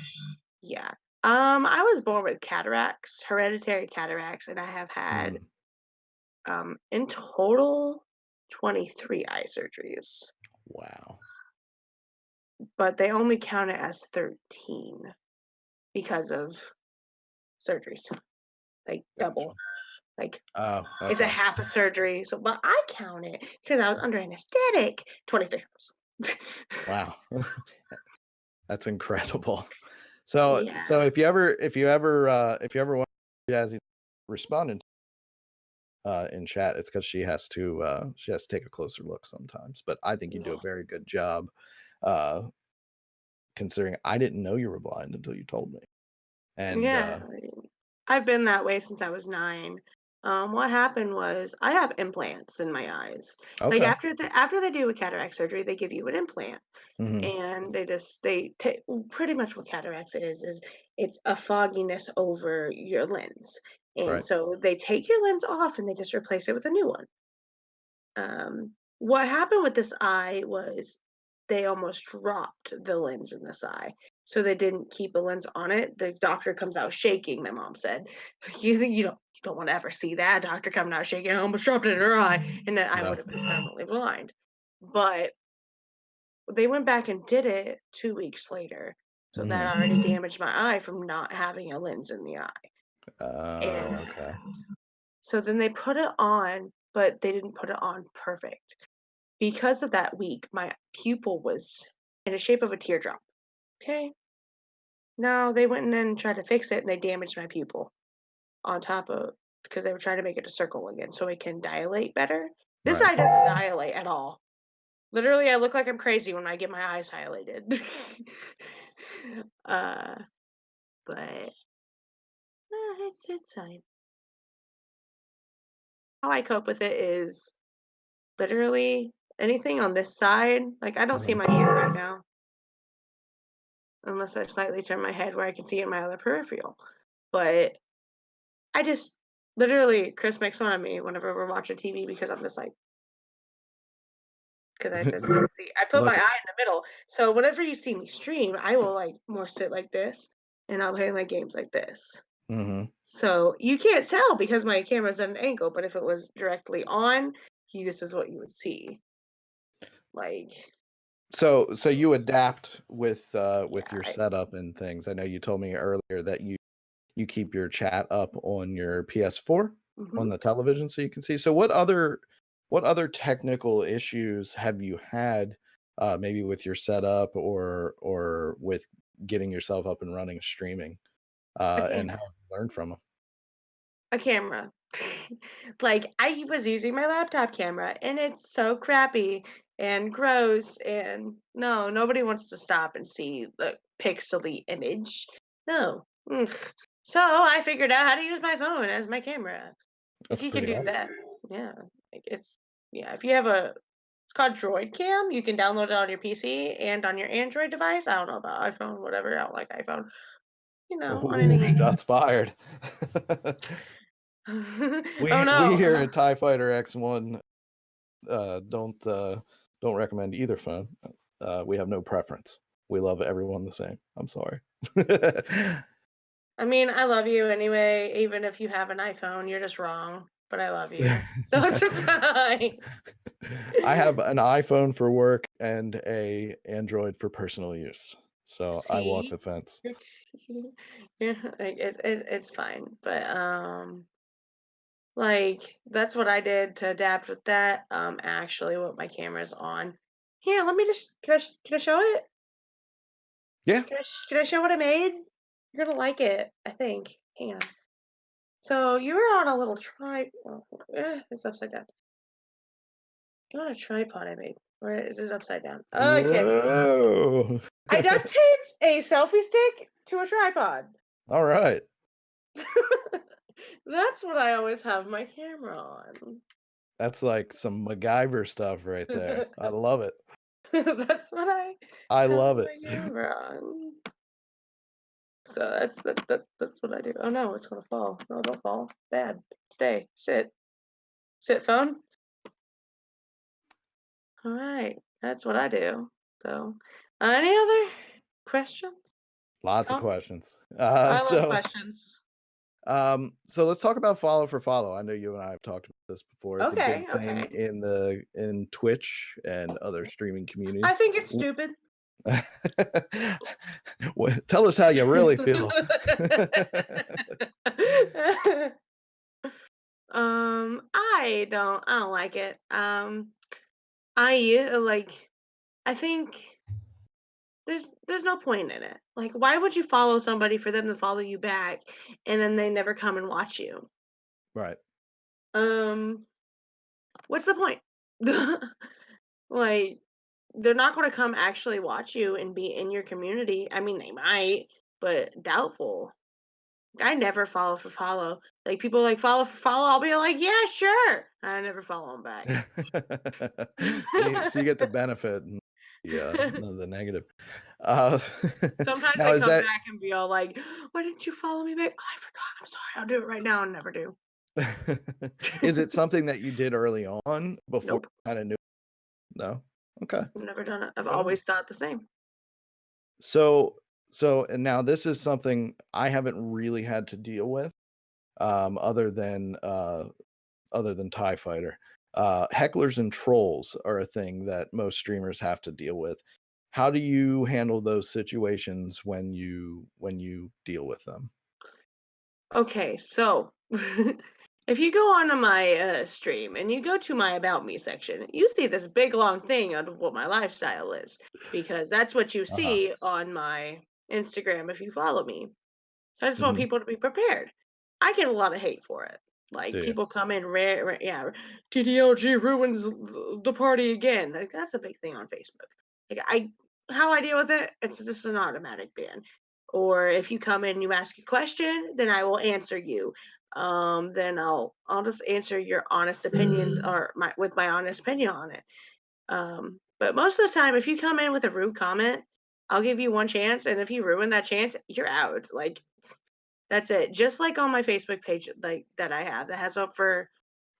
Yeah. I was born with cataracts, hereditary cataracts, and I have had Mm, in total 23 eye surgeries, wow. but they only count it as 13 because of surgeries, like Gotcha. double. Like Oh, it's a okay. half a surgery. So, but I count it because I was under anesthetic. 23 times. Wow. That's incredible. So Yeah. if you ever want Jazzy responding in chat, it's because she has to take a closer look sometimes. But I think you do a Yeah. very good job, uh, considering I didn't know you were blind until you told me. And Yeah. I've been that way since I was 9. What happened was I have implants in my eyes. Like okay. after they do a cataract surgery, they give you an implant, Hmm. and they take pretty much what cataracts is it's a fogginess over your lens, and Right. so they take your lens off and they just replace it with a new one. What happened with this eye was they almost dropped the lens in this eye. So they didn't keep a lens on it. The doctor comes out shaking, my mom said. You don't want to ever see that doctor coming out shaking. I almost dropped it in her eye, and then I No. would have been permanently blind. But they went back and did it 2 weeks later. So Hmm. that already damaged my eye from not having a lens in the eye. Oh, And okay. so then they put it on, but they didn't put it on perfect. Because of that week, my pupil was in the shape of a teardrop. Okay. Now they went in and tried to fix it and they damaged my pupil on top of because they were trying to make it a circle again so it can dilate better. This Right. eye doesn't dilate at all. Literally, I look like I'm crazy when I get my eyes dilated. uh, but it's fine. How I cope with it is literally anything on this side. Like I don't see Hmm. my ear right now unless I slightly turn my head where I can see it in my other peripheral. But I just literally Chris makes fun of me whenever we're watching TV because I'm just like because I just can't see. I put my Look. eye in the middle, so whenever you see me stream, I will like more sit like this, and I'll play my games like this. Hmm. So you can't tell because my camera's at an angle, but if it was directly on, this is what you would see. Like, So you adapt with yeah, your setup and things. I know you told me earlier that you keep your chat up on your PS4 on hmm the television so you can see. So what other technical issues have you had, maybe with your setup or with getting yourself up and running streaming, okay, and how have you learned from them? a camera. Like I was using my laptop camera and it's so crappy and gross and no, nobody wants to stop and see the pixely image. No. Mm. So I figured out how to use my phone as my camera. If That's you can pretty do awesome. that, yeah. Like it's yeah, if you have it's called Droid Cam, you can download it on your PC and on your Android device. I don't know about iPhone, whatever. I don't like iPhone. On Ooh, any shots fired. oh We no. here at TIE Fighter X1 uh, don't uh, don't recommend either phone. We have no preference. We love everyone the same. I'm sorry. I mean, I love you anyway, even if you have an iPhone, you're just wrong, but I love you. So it's fine. I have an iPhone for work and a Android for personal use, so I walk See? the fence. Yeah, like it's fine. But like that's what I did to adapt with that. Actually what my camera's on. Here, let me just can I show it? Yeah. Can I show what I made? You're gonna like it, I think. Hang on. So you were on a little it's upside down. Not a tripod I made. Or is it upside down? Okay. Whoa. I duct taped a selfie stick to a tripod. All right. That's what I always have my camera on. That's like some MacGyver stuff right there. I love it. That's what I I have love it. my camera on. So that's what I do. Oh no, it's gonna fall. No, don't fall. Bad. Stay. Sit phone. All right. That's what I do. So any other questions? Lots of Comments? questions. I love questions. So let's talk about follow for follow. I know you and I have talked about this before. It's a Okay, big thing okay. in Twitch and other streaming communities. I think it's stupid. Tell us how you really feel. I don't like it. Like I think there's no point in it. Like why would you follow somebody for them to follow you back and then they never come and watch you? Right. Um, what's the point? Like they're not going to come actually watch you and be in your community. I mean, they might, but doubtful. I never follow for follow. Like people like follow for follow. I'll be like, yeah, sure. I never follow them back. So you get the benefit and the negative. Uh, Sometimes now they is come that back and be all like, why didn't you follow me back? I forgot. I'm sorry. I'll do it right now and never do. is it something that you did early on before Nope. you kind of knew? No. Okay. I've never done it. I've Right on. always thought the same. So and now this is something I haven't really had to deal with, um, other than uh, other than TIE Fighter. Hecklers and trolls are a thing that most streamers have to deal with. How do you handle those situations when you deal with them? Okay, so if you go onto my stream and you go to my about me section, you see this big long thing on what my lifestyle is because that's what you Uh-huh. see on my Instagram if you follow me. So I just want Hmm. people to be prepared. I get a lot of hate for it. Do Like you? people come in, yeah, TDLG ruins the party again. Like that's a big thing on Facebook. How I deal with it, it's just an automatic ban. Or if you come in and you ask a question, then I will answer you. Then I'll just answer your honest opinions or my honest opinion on it. But most of the time, if you come in with a rude comment, I'll give you one chance, and if you ruin that chance, you're out. Like that's it. Just like on my Facebook page, like that I have that has over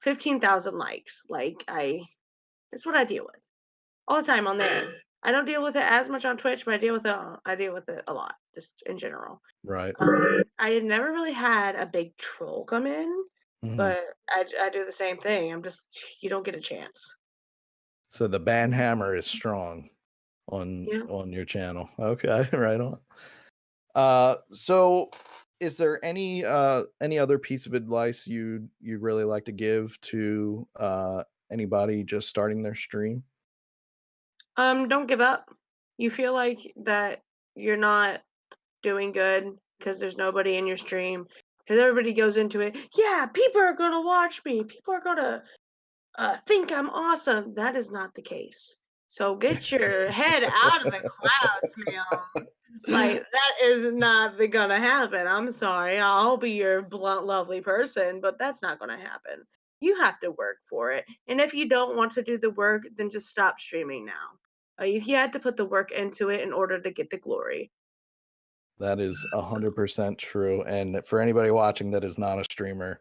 15,000 likes. That's what I deal with all the time on there. I don't deal with it as much on Twitch, but I deal with it a lot, just in general. Right. I never really had a big troll come in, Mhm. but I do the same thing. You don't get a chance. So the ban hammer is strong Yeah. on your channel. Okay, right on. So is there any other piece of advice you'd really like to give to anybody just starting their stream? Don't give up. You feel like that you're not doing good because there's nobody in your stream. Because everybody goes into it, yeah, people are gonna watch me. People are gonna think I'm awesome. That is not the case. So get your head out of the clouds, man. Like that is not gonna happen. I'm sorry. I'll be your blunt, lovely person, but that's not gonna happen. You have to work for it. And if you don't want to do the work, then just stop streaming now. You had to put the work into it in order to get the glory. That is 100% true. And for anybody watching that is not a streamer,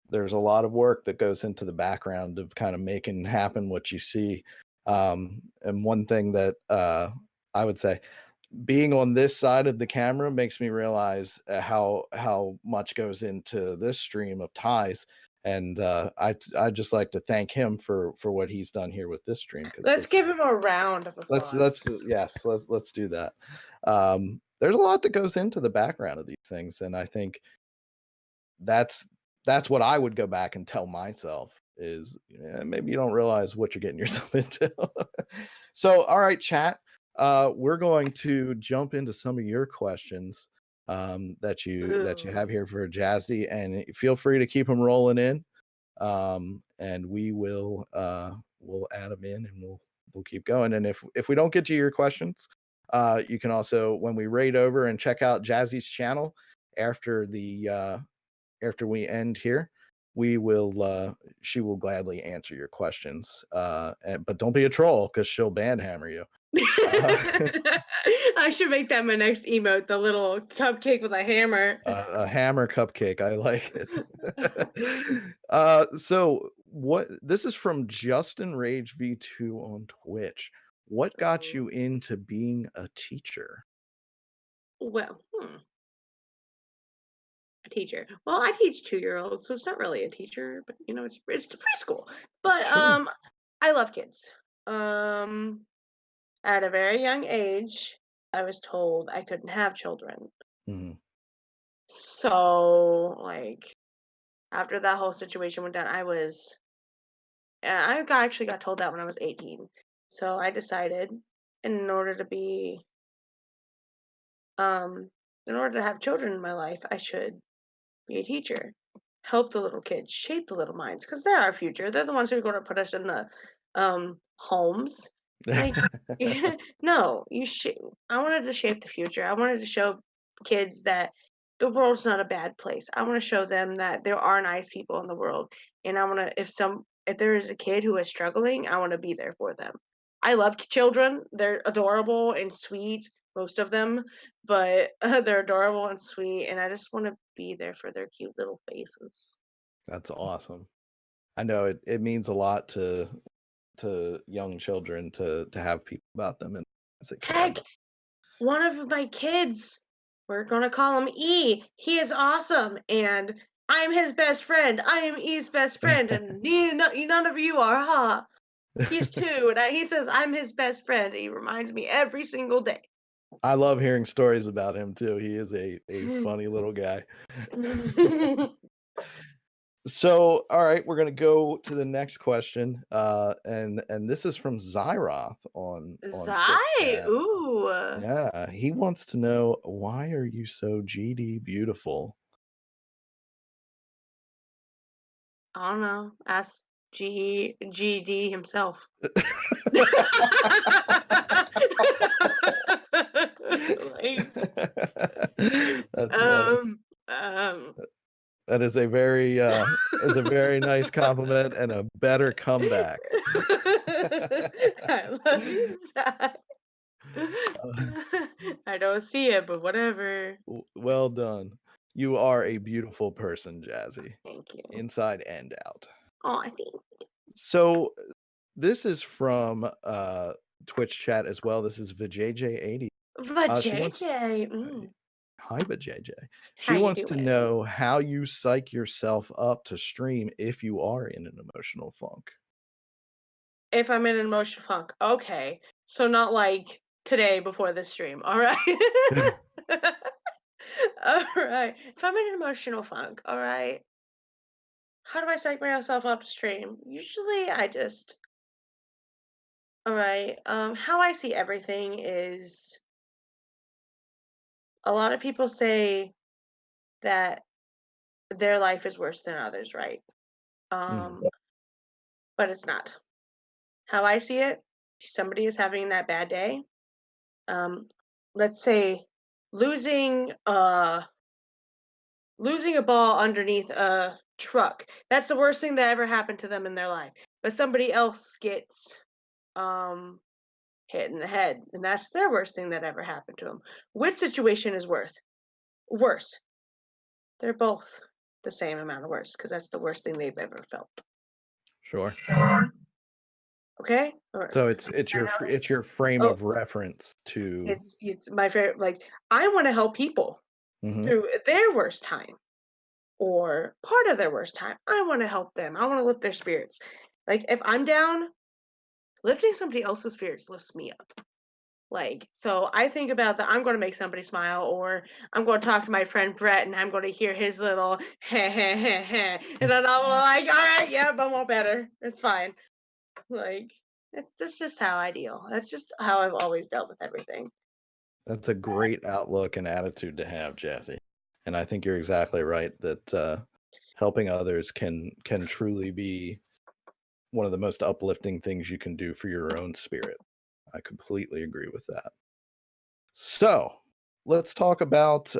there's a lot of work that goes into the background of kind of making happen what you see. And one thing that I would say, being on this side of the camera makes me realize how much goes into this stream of ties. And I just like to thank him for what he's done here with this stream because Let's give him a round of let's applause. yes let's do that. There's a lot that goes into the background of these things, and I think that's that's what I would go back and tell myself is maybe you don't realize what you're getting yourself into. So, all right, chat. We're going to jump into some of your questions that you Ooh. have here for Jazzy, and feel free to keep them rolling in. And we'll add them in, and we'll keep going. And if we don't get to your questions, you can also when we raid over and check out Jazzy's channel after the after we end here. we will she will gladly answer your questions. But don't be a troll because she'll banhammer you. I should make that my next emote, the little cupcake with a hammer. A hammer cupcake. I like it. So what this is from Justin Rage V2 on Twitch. What got you into being a teacher? Well, a teacher. Well, I teach 2-year-olds, so it's not really a teacher, but it's the preschool. But Sure. I love kids. Um, at a very young age, I was told I couldn't have children. Mhm. So, like, after that whole situation went down, actually got told that when I was 18. So I decided, in order to be, um, in order to have children in my life, I should be a teacher. Help the little kids, shape the little minds, because they're our future. They're the ones who are going to put us in the homes. Like, no, I wanted to shape the future. I wanted to show kids that the world's not a bad place. I want to show them that there are nice people in the world, and I want to, if there is a kid who is struggling, I want to be there for them. I love children. They're adorable and sweet, most of them, but they're adorable and sweet, and I just want to be there for their cute little faces. That's awesome. I know it means a lot to young children to have people about them and that care Heck, about. one of my kids, we're gonna call him E. He is awesome, and I'm his best friend. I am E's best friend, and none of you are, huh? He's 2, and he says I'm his best friend. He reminds me every single day. I love hearing stories about him too. He is a funny little guy. So, all right, we're gonna go to the next question, and this is from Zyroth on Twitch Zai, chat. ooh. Yeah, he wants to know why are you so GD beautiful? I don't know. Ask GD himself. Like, That's funny. um, um. That is a very nice compliment and a better comeback. I love you, Zai. Uh, I don't see it, but whatever. well done. You are a beautiful person, Jazzy, Thank you. inside and out. Oh, I think So this is from Twitch chat as well. This is VJJ80. but She wants JJ, hi VJJ. how She you wants to doing? know how you psych yourself up to stream if you are in an emotional funk. If I'm in an emotional funk, okay. So not like today before the stream, all right? All right. If I'm in an emotional funk, all right. How do I psych myself up to stream? Usually I just, all right. How I see everything is a lot of people say that their life is worse than others, right? Mhm. Um, but it's not. How I see it, if somebody is having that bad day. Um, let's say losing uh losing a ball underneath a truck. That's the worst thing that ever happened to them in their life. But somebody else gets um hit in the head, and that's their worst thing that ever happened to them. Which situation is worse? They're both the same amount of worse because that's the worst thing they've ever felt. Sure. So, okay? So I know. it's your frame Oh, of reference to it's my favorite. Like, I want to help people Mhm. through their worst time or part of their worst time. I want to help them. I want to lift their spirits. Like, if I'm down, lifting somebody else's spirits lifts me up. Like, so I think about that. I'm going to make somebody smile, or I'm going to talk to my friend Brett, and I'm going to hear his little heh heh heh heh, and then I'm like, all right, yeah, I'm all better. It's fine. Like, that's just how I deal. That's just how I've always dealt with everything. That's a great outlook and attitude to have, Jazzy. And I think you're exactly right that helping others can truly be one of the most uplifting things you can do for your own spirit. I completely agree with that. So, let's talk about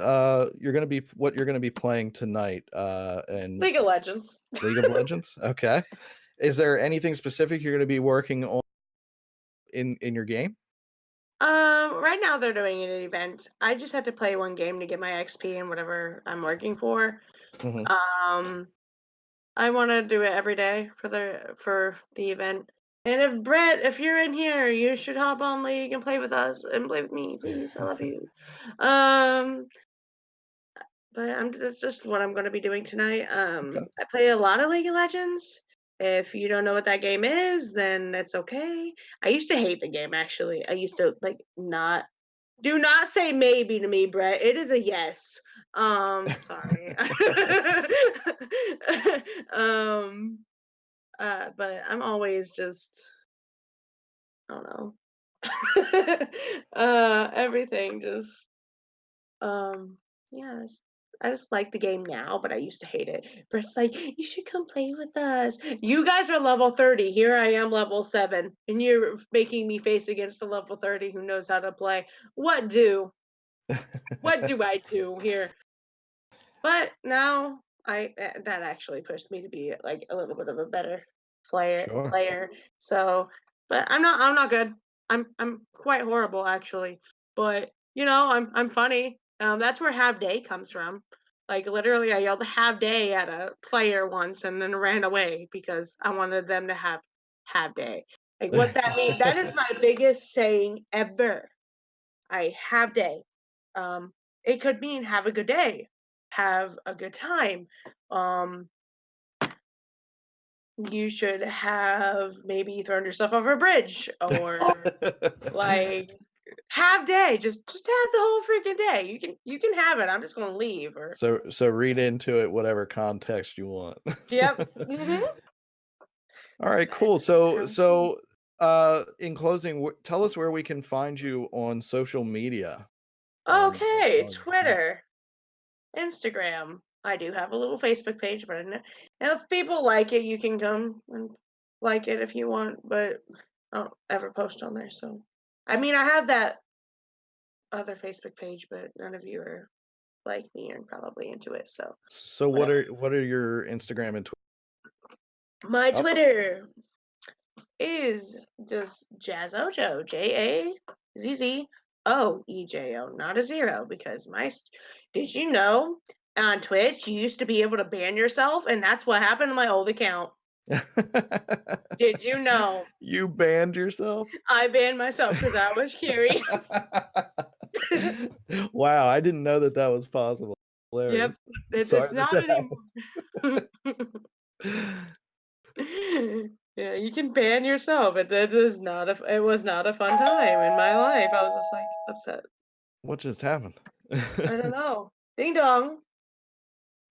you're gonna be what you're gonna be playing tonight. And League of Legends. League of Legends. Okay. Is there anything specific you're gonna be working on in your game? Right now they're doing an event. I just had to play one game to get my XP and whatever I'm working for. Mhm. Um, I want to do it every day for the event. And if Brett, if you're in here, you should hop on League and play with us and play with me, please. I love you. Um, but that's just what I'm going to be doing tonight. Okay. I play a lot of League of Legends. If you don't know what that game is, then it's okay. I used to hate the game actually. I used to like not do not say maybe to me, Brett. It is a yes. Sorry. um, but I'm always just I don't know. Everything just um, yeah. I just like the game now, but I used to hate it. Brett's like, you should come play with us. You guys are level 30. Here I am, level 7, and you're making me face against a level 30 who knows how to play. What do? What do I do here? But now that actually pushed me to be like a little bit of a better player Sure. player. So, but I'm not good. I'm quite horrible actually. But I'm funny. That's where have day comes from. Like literally I yelled have day at a player once and then ran away because I wanted them to have day. Like what that means, that is my biggest saying ever. I have day. It could mean have a good day, have a good time. Um, you should have maybe thrown yourself over a bridge or like have day. Just have the whole freaking day. You can have it. I'm just gonna leave or So read into it whatever context you want. yep. Hmm. All right, That cool. is So how it is. so in closing, tell us where we can find you on social media. And Okay, well, Twitter. Instagram. I do have a little Facebook page, but if people like it, you can come and like it if you want. But I don't ever post on there. So, I mean, I have that other Facebook page, but none of you are like me and probably into it. So, so whatever. what are your Instagram and Twitter? My Up? Twitter is just JAZZ0EJO, JAZZOEJO, not a zero, because did you know on Twitch you used to be able to ban yourself, and that's what happened to my old account. Did you know You banned yourself? I banned myself because I was curious? Wow, I didn't know that that was possible. Yep, Hilarious. it's Sorry that not anymore. happened. Yeah, you can ban yourself. It was not a fun time in my life. I was just like upset. What just happened? I don't know. Ding dong.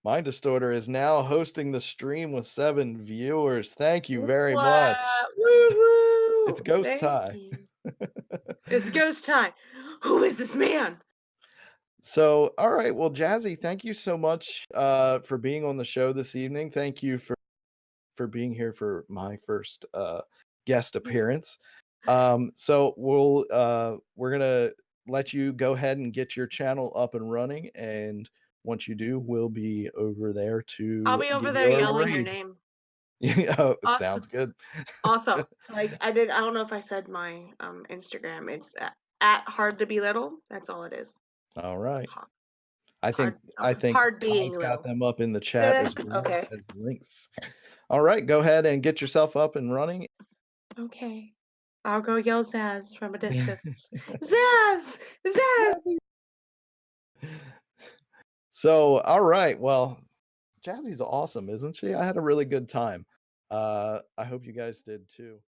Mind Distorter is now hosting the stream with 7 viewers. Thank you very much. Wow. Woo It's woo. Ghost Thank Tie. you. It's ghost time. Who is this man? So, all right, well, Jazzy, thank you so much for being on the show this evening. Thank you for being here for my first guest appearance. So we're gonna let you go ahead and get your channel up and running, and once you do, we'll be over there I'll to be over give there you a yelling your raid. name. Oh, it sounds Awesome. good. Also, like I don't know if I said my Instagram. It's at hard to be little. That's all it is. All right. Ha- I think Hard I think hard being Ty's got little. them up in the chat as well Okay. as links. All right, go ahead and get yourself up and running. Okay. I'll go yell Zaz from a distance. Zaz! Zaz! So, all right. Well, Jazzy's awesome, isn't she? I had a really good time. I hope you guys did too.